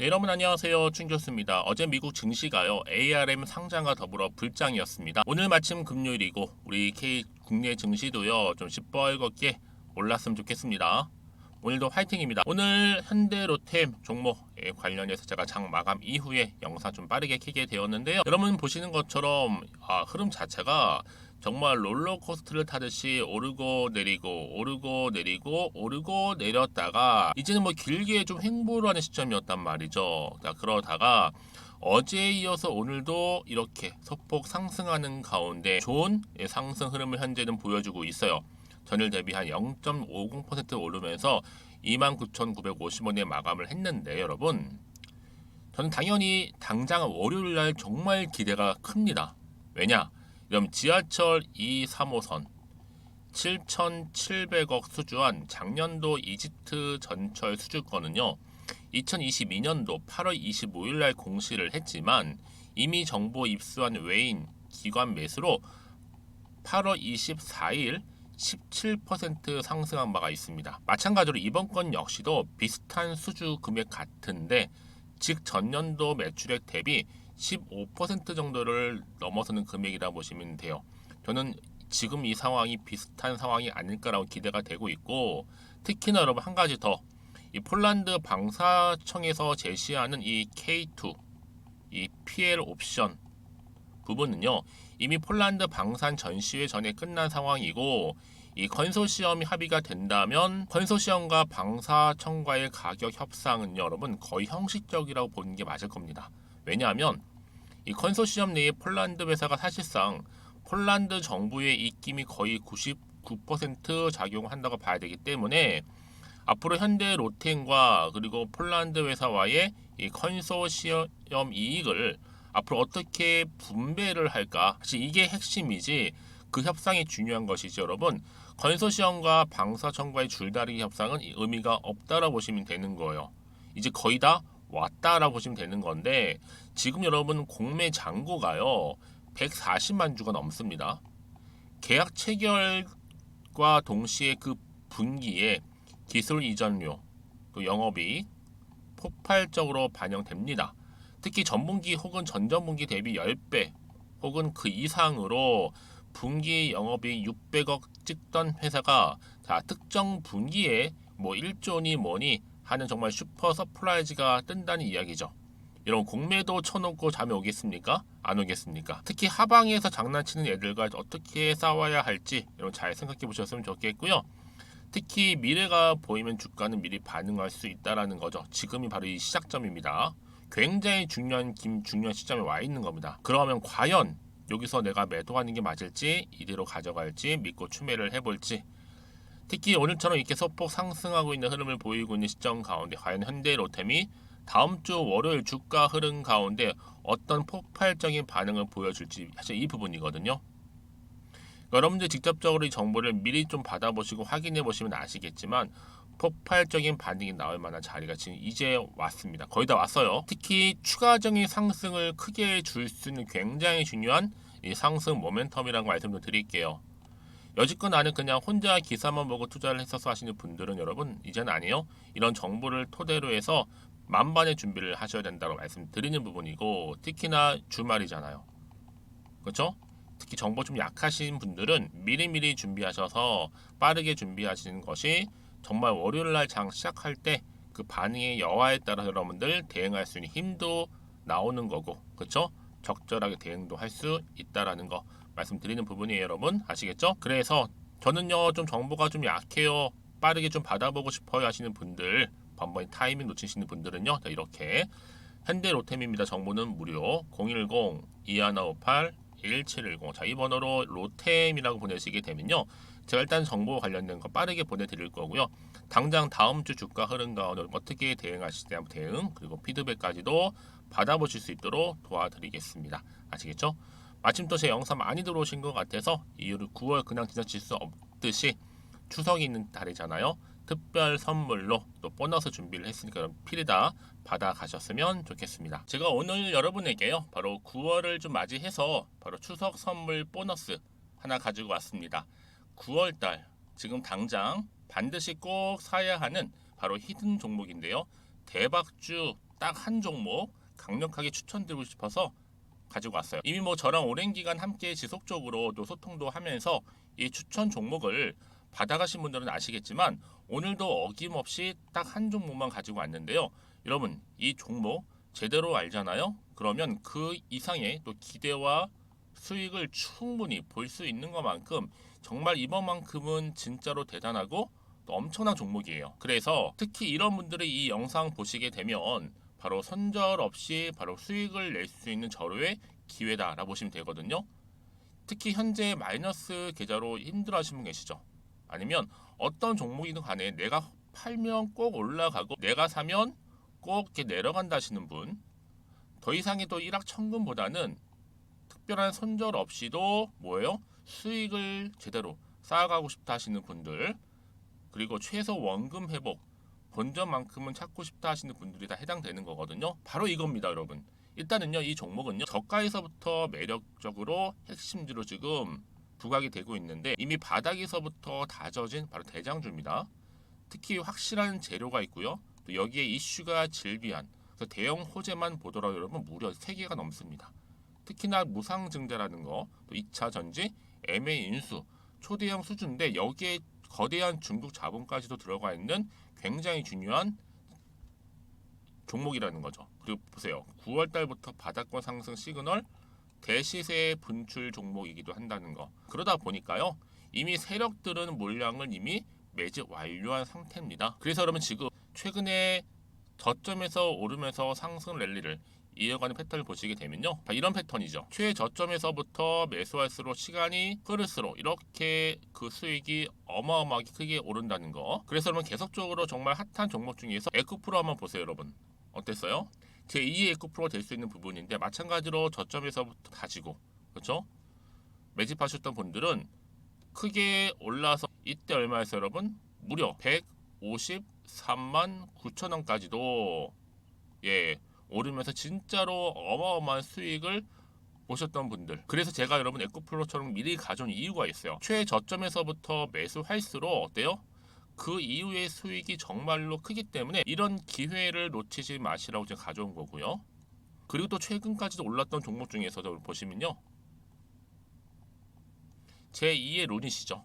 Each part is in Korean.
네, 여러분 안녕하세요. 충교수입니다. 어제 미국 증시가요. ARM 상장과 더불어 불장이었습니다. 오늘 마침 금요일이고 우리 K 국내 증시도요. 좀 시뻘겋게 올랐으면 좋겠습니다. 오늘도 화이팅입니다. 오늘 현대로템 종목에 관련해서 제가 장 마감 이후에 영상 좀 빠르게 켜게 되었는데요. 여러분 보시는 것처럼 흐름 자체가 정말 롤러코스터를 타듯이 오르고 내리고 오르고 내리고 오르고 내렸다가 이제는 뭐 길게 좀 횡보를 하는 시점이었단 말이죠. 자, 그러다가 어제에 이어서 오늘도 이렇게 소폭 상승하는 가운데 좋은 상승 흐름을 현재는 보여주고 있어요. 전일 대비 한 0.50% 오르면서 29,950원에 마감을 했는데 여러분, 저는 당연히 당장 월요일 날 정말 기대가 큽니다. 왜냐? 그럼 지하철 2, 3호선 7,700억 수주한 작년도 이집트 전철 수주권은요. 2022년도 8월 25일 날 공시를 했지만 이미 정보 입수한 외인 기관 매수로 8월 24일 17% 상승한 바가 있습니다. 마찬가지로 이번 건 역시도 비슷한 수주 금액 같은데 즉 전년도 매출액 대비 15% 정도를 넘어서는 금액이라 보시면 돼요. 저는 지금 이 상황이 비슷한 상황이 아닐까라고 기대가 되고 있고, 특히나 여러분 한 가지 더, 이 폴란드 방사청에서 제시하는 이 K2, 이 PL 옵션 부분은요, 이미 폴란드 방산 전시회 전에 끝난 상황이고, 이 컨소시엄이 합의가 된다면 컨소시엄과 방사청과의 가격 협상은 여러분 거의 형식적이라고 보는 게 맞을 겁니다. 왜냐하면 이 컨소시엄 내의 폴란드 회사가 사실상 폴란드 정부의 입김이 거의 99% 작용한다고 봐야 되기 때문에 앞으로 현대 로템과 그리고 폴란드 회사와의 이 컨소시엄 이익을 앞으로 어떻게 분배를 할까? 사실 이게 핵심이지 그 협상이 중요한 것이죠, 여러분. 컨소시엄과 방사청과의 줄다리기 협상은 의미가 없다라고 보시면 되는 거예요. 이제 거의 다 왔다라고 보시면 되는 건데 지금 여러분 공매 잔고가요 140만 주가 넘습니다. 계약 체결과 동시에 그 분기에 기술 이전료, 또 영업이익 폭발적으로 반영됩니다. 특히 전분기 혹은 전전분기 대비 10배 혹은 그 이상으로 분기 영업이익 600억 찍던 회사가 특정 분기에 뭐 1조니 뭐니 하는 정말 슈퍼 서프라이즈가 뜬다는 이야기죠. 이런 공매도 쳐놓고 잠이 오겠습니까? 안 오겠습니까? 특히 하방에서 장난치는 애들과 어떻게 싸워야 할지 여러분 잘 생각해 보셨으면 좋겠고요. 특히 미래가 보이면 주가는 미리 반응할 수 있다는 거죠. 지금이 바로 이 시작점입니다. 굉장히 중요한 시점에 와 있는 겁니다. 그러면 과연 여기서 내가 매도하는 게 맞을지 이대로 가져갈지 믿고 추매를 해볼지, 특히 오늘처럼 이렇게 소폭 상승하고 있는 흐름을 보이고 있는 시점 가운데 과연 현대로템이 다음 주 월요일 주가 흐름 가운데 어떤 폭발적인 반응을 보여줄지 사실 이 부분이거든요. 여러분들 직접적으로 이 정보를 미리 좀 받아보시고 확인해 보시면 아시겠지만 폭발적인 반응이 나올 만한 자리가 지금 이제 왔습니다. 거의 다 왔어요. 특히 추가적인 상승을 크게 줄 수 있는 굉장히 중요한 이 상승 모멘텀이라는 말씀을 드릴게요. 여지껏 나는 그냥 혼자 기사만 보고 투자를 했어서 하시는 분들은 여러분 이제는 아니에요. 이런 정보를 토대로 해서 만반의 준비를 하셔야 된다고 말씀드리는 부분이고, 특히나 주말이잖아요. 그렇죠? 특히 정보 좀 약하신 분들은 미리미리 준비하셔서 빠르게 준비하시는 것이 정말 월요일날 장 시작할 때 그 반응의 여하에 따라 여러분들 대응할 수 있는 힘도 나오는 거고, 그렇죠? 적절하게 대응도 할 수 있다라는 거 말씀드리는 부분이에요, 여러분. 아시겠죠? 그래서 저는요 좀 정보가 좀 약해요, 빠르게 좀 받아보고 싶어요 하시는 분들, 번번이 타이밍 놓치시는 분들은요 이렇게 현대로템입니다. 정보는 무료 010-2158-1710. 자, 이 번호로 로템이라고 보내시게 되면요, 제가 일단 정보 관련된 거 빠르게 보내드릴 거고요. 당장 다음 주 주가 흐름 가운데 어떻게 대응하실지 대한 대응 그리고 피드백까지도 받아보실 수 있도록 도와드리겠습니다. 아시겠죠? 마침 또 제 영상 많이 들어오신 것 같아서 이후로 9월 그냥 지나칠 수 없듯이 추석이 있는 달이잖아요. 특별 선물로 또 보너스 준비를 했으니까 필히 다 받아가셨으면 좋겠습니다. 제가 오늘 여러분에게요 바로 9월을 좀 맞이해서 바로 추석 선물 보너스 하나 가지고 왔습니다. 9월달 지금 당장 반드시 꼭 사야 하는 바로 히든 종목인데요. 대박주 딱 한 종목 강력하게 추천드리고 싶어서 가지고 왔어요. 이미 뭐 저랑 오랜 기간 함께 지속적으로 또 소통도 하면서 이 추천 종목을 받아가신 분들은 아시겠지만 오늘도 어김없이 딱 한 종목만 가지고 왔는데요. 여러분 이 종목 제대로 알잖아요. 그러면 그 이상의 또 기대와 수익을 충분히 볼 수 있는 것만큼 정말 이번만큼은 진짜로 대단하고 또 엄청난 종목이에요. 그래서 특히 이런 분들이 이 영상 보시게 되면 바로 손절 없이 바로 수익을 낼 수 있는 절호의 기회다라고 보시면 되거든요. 특히 현재 마이너스 계좌로 힘들어하시는 분 계시죠? 아니면 어떤 종목이든 간에 내가 팔면 꼭 올라가고 내가 사면 꼭 이렇게 내려간다 하시는 분, 더 이상의 또 일확천금보다는 특별한 손절 없이도 뭐예요? 수익을 제대로 쌓아가고 싶다 하시는 분들, 그리고 최소 원금 회복, 본전만큼은 찾고 싶다 하시는 분들이 다 해당되는 거거든요. 바로 이겁니다, 여러분. 일단은요, 이 종목은요, 저가에서부터 매력적으로 핵심지로 지금 부각이 되고 있는데 이미 바닥에서부터 다져진 바로 대장주입니다. 특히 확실한 재료가 있고요. 또 여기에 이슈가 질비한 그래서 대형 호재만 보더라도 여러분 무려 3개가 넘습니다. 특히나 무상증자라는 거, 또 2차 전지, MA 인수, 초대형 수주인데 여기에 거대한 중국 자본까지도 들어가 있는 굉장히 중요한 종목이라는 거죠. 그리고 보세요. 9월 달부터 바닥권 상승 시그널 대시세 분출 종목이기도 한다는 거. 그러다 보니까요. 이미 세력들은 물량을 이미 매집 완료한 상태입니다. 그래서 여러분 지금 최근에 저점에서 오르면서 상승 랠리를 이어가는 패턴을 보시게 되면요. 이런 패턴이죠. 최저점에서부터 매수할수록 시간이 흐를수록 이렇게 그 수익이 어마어마하게 크게 오른다는 거. 그래서 여러분 계속적으로 정말 핫한 종목 중에서 에코프로 한번 보세요, 여러분. 어땠어요? 제2의 에코프로가 될 수 있는 부분인데 마찬가지로 저점에서부터 다지고 그렇죠? 매집하셨던 분들은 크게 올라서 이때 얼마였어요, 여러분? 무려 153만 9천 원까지도 오르면서 진짜로 어마어마한 수익을 보셨던 분들. 그래서 제가 여러분 에코플로처럼 미리 가져온 이유가 있어요. 최저점에서부터 매수할수록 어때요? 그 이후의 수익이 정말로 크기 때문에 이런 기회를 놓치지 마시라고 제가 가져온 거고요. 그리고 또 최근까지도 올랐던 종목 중에서도 보시면요. 제2의 룬이시죠.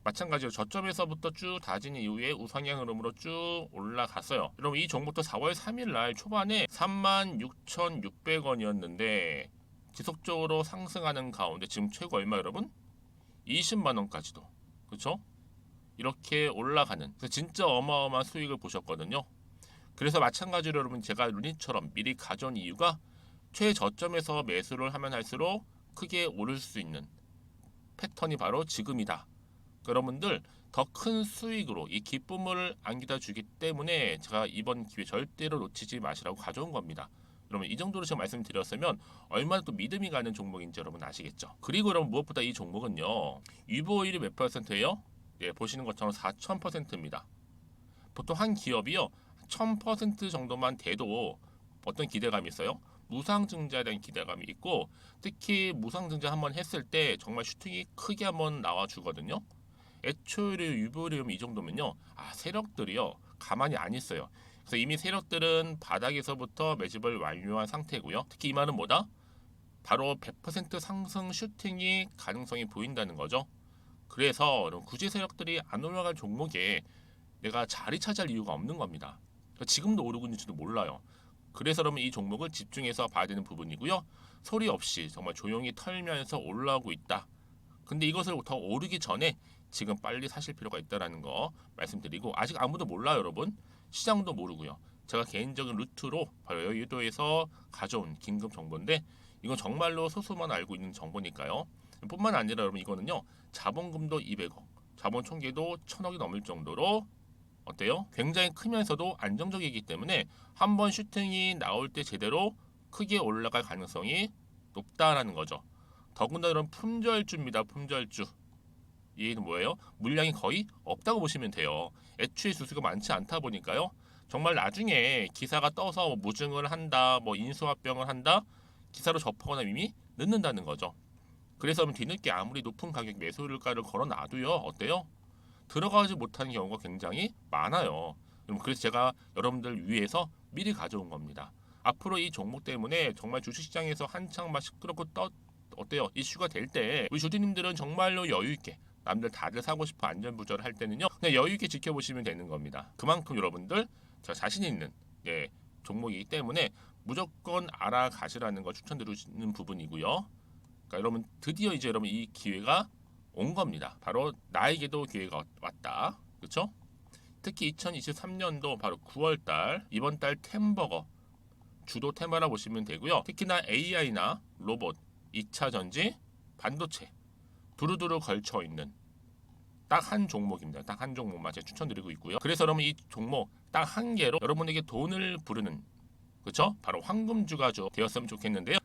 마찬가지로 저점에서부터 쭉 다진 이후에 우상향 흐름으로 쭉 올라갔어요. 여러분 이 종목도 4월 3일 날 초반에 36,600원이었는데 지속적으로 상승하는 가운데 지금 최고 얼마 여러분? 20만 원까지도. 그렇죠? 이렇게 올라가는 그래서 진짜 어마어마한 수익을 보셨거든요. 그래서 마찬가지로 여러분 제가 루닛처럼 미리 가져온 이유가 최저점에서 매수를 하면 할수록 크게 오를 수 있는 패턴이 바로 지금이다. 여러분들 더 큰 수익으로 이 기쁨을 안겨다 주기 때문에 제가 이번 기회 절대로 놓치지 마시라고 가져온 겁니다. 여러분 이 정도로 제가 말씀드렸으면 얼마나 또 믿음이 가는 종목인지 여러분 아시겠죠? 그리고 여러분 무엇보다 이 종목은요. 유보율이 몇 %예요? 보시는 것처럼 4000%입니다. 보통 한 기업이요. 1000% 정도만 돼도 어떤 기대감이 있어요? 무상증자에 대한 기대감이 있고 특히 무상증자 한번 했을 때 정말 슈팅이 크게 한번 나와주거든요. 애초에 유보율이 이 정도면요. 세력들이요. 가만히 안 있어요. 그래서 이미 세력들은 바닥에서부터 매집을 완료한 상태고요. 특히 이 말은 뭐다? 바로 100% 상승 슈팅이 가능성이 보인다는 거죠. 그래서 굳이 세력들이 안 올라갈 종목에 내가 자리 차지할 이유가 없는 겁니다. 지금도 오르고 있는지도 몰라요. 그래서 그러면 이 종목을 집중해서 봐야 되는 부분이고요. 소리 없이 정말 조용히 털면서 올라오고 있다. 근데 이것을 더 오르기 전에 지금 빨리 사실 필요가 있다는 거 말씀드리고 아직 아무도 몰라요, 여러분. 시장도 모르고요. 제가 개인적인 루트로 바로 여의도에서 가져온 긴급 정보인데 이건 정말로 소수만 알고 있는 정보니까요. 뿐만 아니라 여러분 이거는요. 자본금도 200억, 자본 총계도 1000억이 넘을 정도로 어때요? 굉장히 크면서도 안정적이기 때문에 한번 슈팅이 나올 때 제대로 크게 올라갈 가능성이 높다라는 거죠. 더군다나 이런 품절주입니다. 품절주. 얘는 뭐예요? 물량이 거의 없다고 보시면 돼요. 애초에 수수가 많지 않다 보니까요. 정말 나중에 기사가 떠서 뭐 무증을 한다, 뭐 인수합병을 한다, 기사로 접하거나 이미 늦는다는 거죠. 그래서 뒤늦게 아무리 높은 가격 매수가를 걸어놔도요. 어때요? 들어가지 못하는 경우가 굉장히 많아요. 그래서 제가 여러분들 위해서 미리 가져온 겁니다. 앞으로 이 종목 때문에 정말 주식시장에서 한창 막 시끄럽고 어때요? 이슈가 될 때 우리 주주님들은 정말로 여유 있게 남들 다들 사고 싶어 안전부절 할 때는요 그냥 여유 있게 지켜보시면 되는 겁니다. 그만큼 여러분들 저 자신 있는 종목이기 때문에 무조건 알아가시라는 걸 추천드리는 부분이고요. 그러니까 여러분 드디어 이제 여러분 이 기회가 온 겁니다. 바로 나에게도 기회가 왔다. 그렇죠? 특히 2023년도 바로 9월달 이번 달 템버거 주도 테마라 보시면 되고요. 특히나 AI나 로봇, 2차 전지, 반도체 두루두루 걸쳐 있는 딱 한 종목입니다. 딱 한 종목만 제가 추천드리고 있고요. 그래서 여러분 이 종목 딱 한 개로 여러분에게 돈을 부르는 그렇죠? 바로 황금주가 되었으면 좋겠는데요.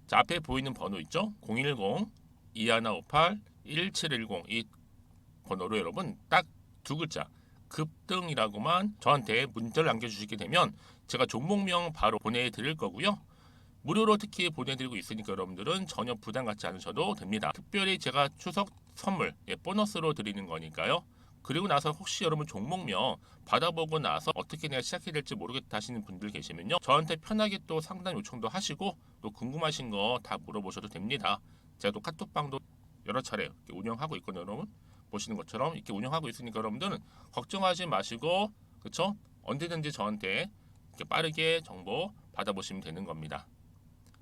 자, 앞에 보이는 번호 있죠? 010-2158-1710 이 번호로 여러분 딱 두 글자 급등이라고만 저한테 문자를 남겨주시게 되면 제가 종목명 바로 보내드릴 거고요. 무료로 특히 보내드리고 있으니까 여러분들은 전혀 부담 갖지 않으셔도 됩니다. 특별히 제가 추석 선물 보너스로 드리는 거니까요. 그리고 나서 혹시 여러분 종목명 받아보고 나서 어떻게 내가 시작해야 될지 모르겠다 하시는 분들 계시면요. 저한테 편하게 또 상담 요청도 하시고 또 궁금하신 거 다 물어보셔도 됩니다. 제가 또 카톡방도 여러 차례 운영하고 있거든요. 여러분 보시는 것처럼 이렇게 운영하고 있으니까 여러분들은 걱정하지 마시고 그렇죠? 언제든지 저한테 이렇게 빠르게 정보 받아보시면 되는 겁니다.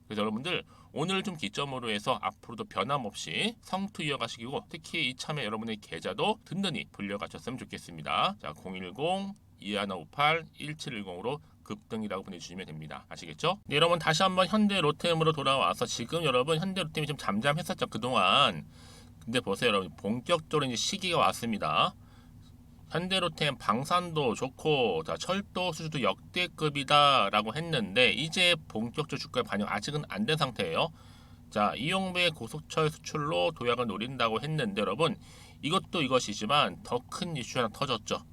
그래서 여러분들 오늘 좀 기점으로 해서 앞으로도 변함없이 성투 이어가시고 특히 이참에 여러분의 계좌도 든든히 불려가셨으면 좋겠습니다. 자, 010-2158-1710으로 급등이라고 보내주시면 됩니다. 아시겠죠? 네, 여러분 다시 한번 현대 로템으로 돌아와서 지금 여러분 현대 로템이 좀 잠잠했었죠 그동안. 근데 보세요 여러분 본격적으로 이제 시기가 왔습니다. 현대로템 방산도 좋고 자, 철도 수주도 역대급이다 라고 했는데 이제 본격적 주가에 반영 아직은 안 된 상태예요. 자, 이용배 고속철 수출로 도약을 노린다고 했는데 여러분 이것도 이것이지만 더 큰 이슈 하나 터졌죠.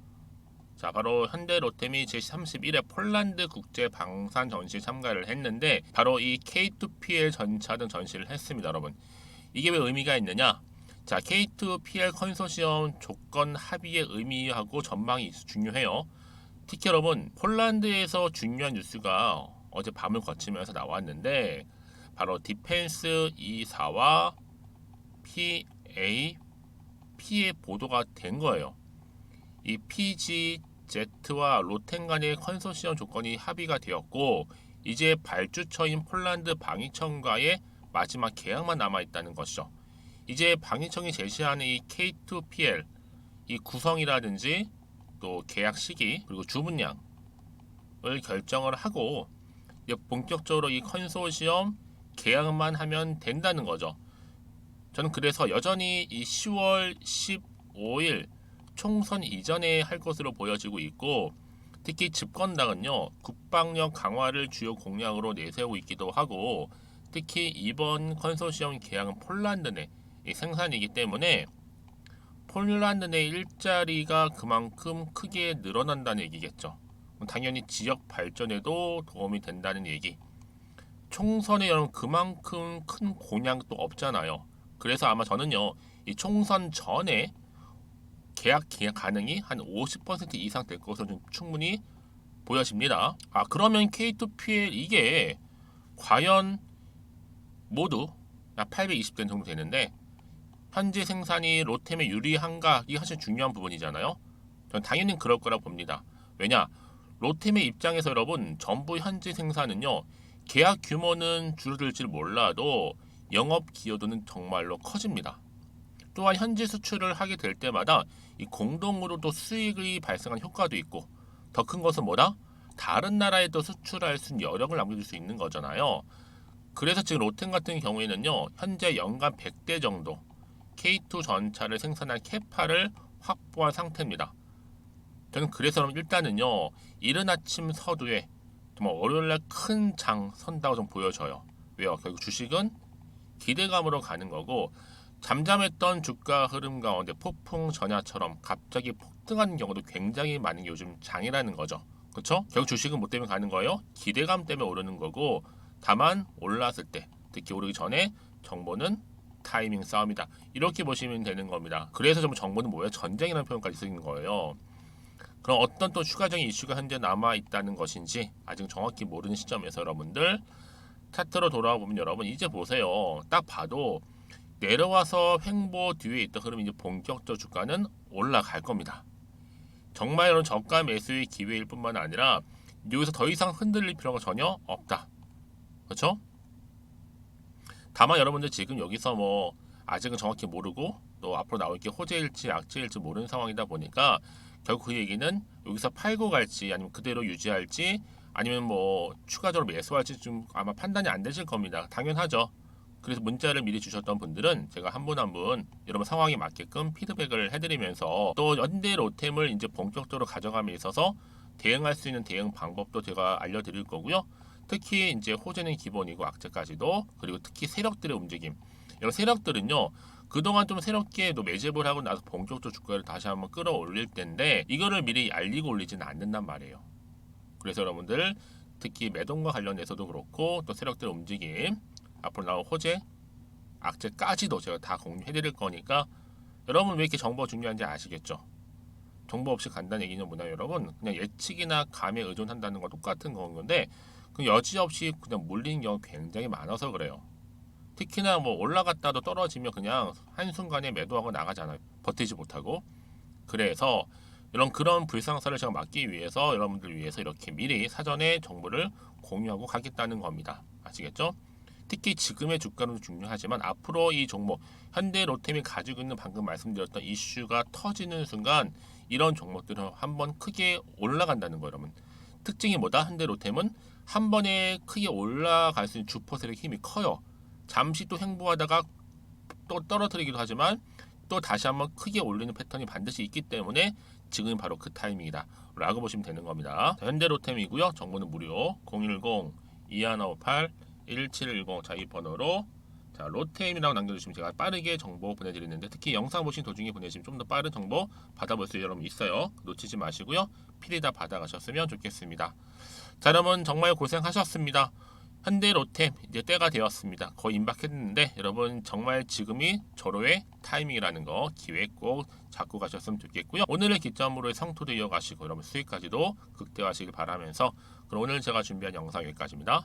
자, 바로 현대로템이 제31회 폴란드 국제 방산 전시에 참가를 했는데 바로 이 K2PL 전차 등 전시를 했습니다. 여러분 이게 왜 의미가 있느냐? 자, K2PL 컨소시엄 조건 합의의 의미하고 전망이 중요해요. 특히 여러분 폴란드에서 중요한 뉴스가 어제 밤을 거치면서 나왔는데 바로 디펜스 2사와 PAP의 보도가 된 거예요. 이 PGZ와 로텐 간의 컨소시엄 조건이 합의가 되었고 이제 발주처인 폴란드 방위청과의 마지막 계약만 남아있다는 것이죠. 이제 방위청이 제시하는 이 K2PL 이 구성이라든지 또 계약 시기 그리고 주문량을 결정을 하고 본격적으로 이 컨소시엄 계약만 하면 된다는 거죠. 저는 그래서 여전히 이 10월 15일 총선 이전에 할 것으로 보여지고 있고 특히 집권당은요 국방력 강화를 주요 공약으로 내세우고 있기도 하고 특히 이번 컨소시엄 계약은 폴란드 내 생산이기 때문에 폴란드 내 일자리가 그만큼 크게 늘어난다는 얘기겠죠. 당연히 지역 발전에도 도움이 된다는 얘기. 총선에 여러분 그만큼 큰 공약도 없잖아요. 그래서 아마 저는요 이 총선 전에 계약 가능이 한 50% 이상 될 것으로 좀 충분히 보여집니다. 아, 그러면 K2PL 이게 과연 모두 820대 정도 되는데 현재 생산이 로템에 유리한가? 이게 사실 중요한 부분이잖아요. 전 당연히 그럴 거라 봅니다. 왜냐? 로템의 입장에서 여러분 전부 현재 생산은요 계약 규모는 줄어들지 몰라도 영업 기여도는 정말로 커집니다. 또한 현지 수출을 하게 될 때마다 이 공동으로도 수익이 발생한 효과도 있고 더 큰 것은 뭐다? 다른 나라에도 수출할 수 있는 여력을 남겨줄 수 있는 거잖아요. 그래서 지금 로템 같은 경우에는요 현재 연간 100대 정도 K2 전차를 생산할 캐파를 확보한 상태입니다. 저는 그래서 일단은요 이른 아침 서두에 정말 월요일날 큰 장 선다고 좀 보여져요. 왜요? 결국 주식은 기대감으로 가는 거고 잠잠했던 주가 흐름 가운데 폭풍 전야처럼 갑자기 폭등하는 경우도 굉장히 많은 게 요즘 장이라는 거죠. 그렇죠? 결국 주식은 뭐 때문에 가는 거예요? 기대감 때문에 오르는 거고 다만 올랐을 때 특히 오르기 전에 정보는 타이밍 싸움이다. 이렇게 보시면 되는 겁니다. 그래서 정보는 뭐예요? 전쟁이라는 표현까지 쓰는 거예요. 그럼 어떤 또 추가적인 이슈가 현재 남아 있다는 것인지 아직 정확히 모르는 시점에서 여러분들 차트로 돌아와 보면 여러분 이제 보세요. 딱 봐도 내려와서 횡보 뒤에 있다 그러면 이제 본격적 주가는 올라갈 겁니다. 정말 이런 저가 매수의 기회일 뿐만 아니라 여기서 더 이상 흔들릴 필요가 전혀 없다. 그렇죠? 다만 여러분들 지금 여기서 뭐 아직은 정확히 모르고 또 앞으로 나올 게 호재일지 악재일지 모르는 상황이다 보니까 결국 그 얘기는 여기서 팔고 갈지 아니면 그대로 유지할지 아니면 뭐 추가적으로 매수할지 좀 아마 판단이 안 되실 겁니다. 당연하죠. 그래서 문자를 미리 주셨던 분들은 제가 한 분 한 분 여러분 상황에 맞게끔 피드백을 해드리면서 또 현대로템을 이제 본격적으로 가져감에 있어서 대응할 수 있는 대응 방법도 제가 알려드릴 거고요. 특히 이제 호재는 기본이고 악재까지도 그리고 특히 세력들의 움직임 이런 세력들은요 그동안 좀 새롭게 또 매집을 하고 나서 본격적으로 주가를 다시 한번 끌어올릴 텐데 이거를 미리 알리고 올리지는 않는단 말이에요. 그래서 여러분들 특히 매동과 관련해서도 그렇고 또 세력들의 움직임 앞으로 나올 호재 악재까지도 제가 다 공유해 드릴 거니까 여러분 왜 이렇게 정보가 중요한지 아시겠죠? 정보 없이 간다는 얘기는 뭐냐면 여러분 그냥 예측이나 감에 의존한다는 거 똑같은 건데 그 여지없이 그냥 몰리는 경우 굉장히 많아서 그래요. 특히나 뭐 올라갔다도 떨어지면 그냥 한순간에 매도하고 나가잖아요. 버티지 못하고. 그래서 그런 불상사를 제가 막기 위해서 여러분들 위해서 이렇게 미리 사전에 정보를 공유하고 가겠다는 겁니다. 아시겠죠? 특히 지금의 주가는 중요하지만 앞으로 이 종목 현대로템이 가지고 있는 방금 말씀드렸던 이슈가 터지는 순간 이런 종목들은 한번 크게 올라간다는 거예요. 여러분. 특징이 뭐다? 현대로템은 한 번에 크게 올라갈 수 있는 주포세력의 힘이 커요. 잠시 또 횡보하다가 또 떨어뜨리기도 하지만 또 다시 한번 크게 올리는 패턴이 반드시 있기 때문에 지금이 바로 그 타이밍이다 라고 보시면 되는 겁니다. 현대로템이고요. 정보는 무료 010-2158-1710 자, 이 번호로 자, 로템이라고 남겨주시면 제가 빠르게 정보 보내드리는데 특히 영상 보신 도중에 보내시면 좀 더 빠른 정보 받아볼 수 여러분 있어요. 놓치지 마시고요. 필히 다 받아가셨으면 좋겠습니다. 자, 여러분 정말 고생하셨습니다. 현대로템 이제 때가 되었습니다. 거의 임박했는데 여러분 정말 지금이 절호의 타이밍이라는 거 기회 꼭 잡고 가셨으면 좋겠고요. 오늘을 기점으로 성토도 이어가시고 여러분 수익까지도 극대화하시길 바라면서 그럼 오늘 제가 준비한 영상 여기까지입니다.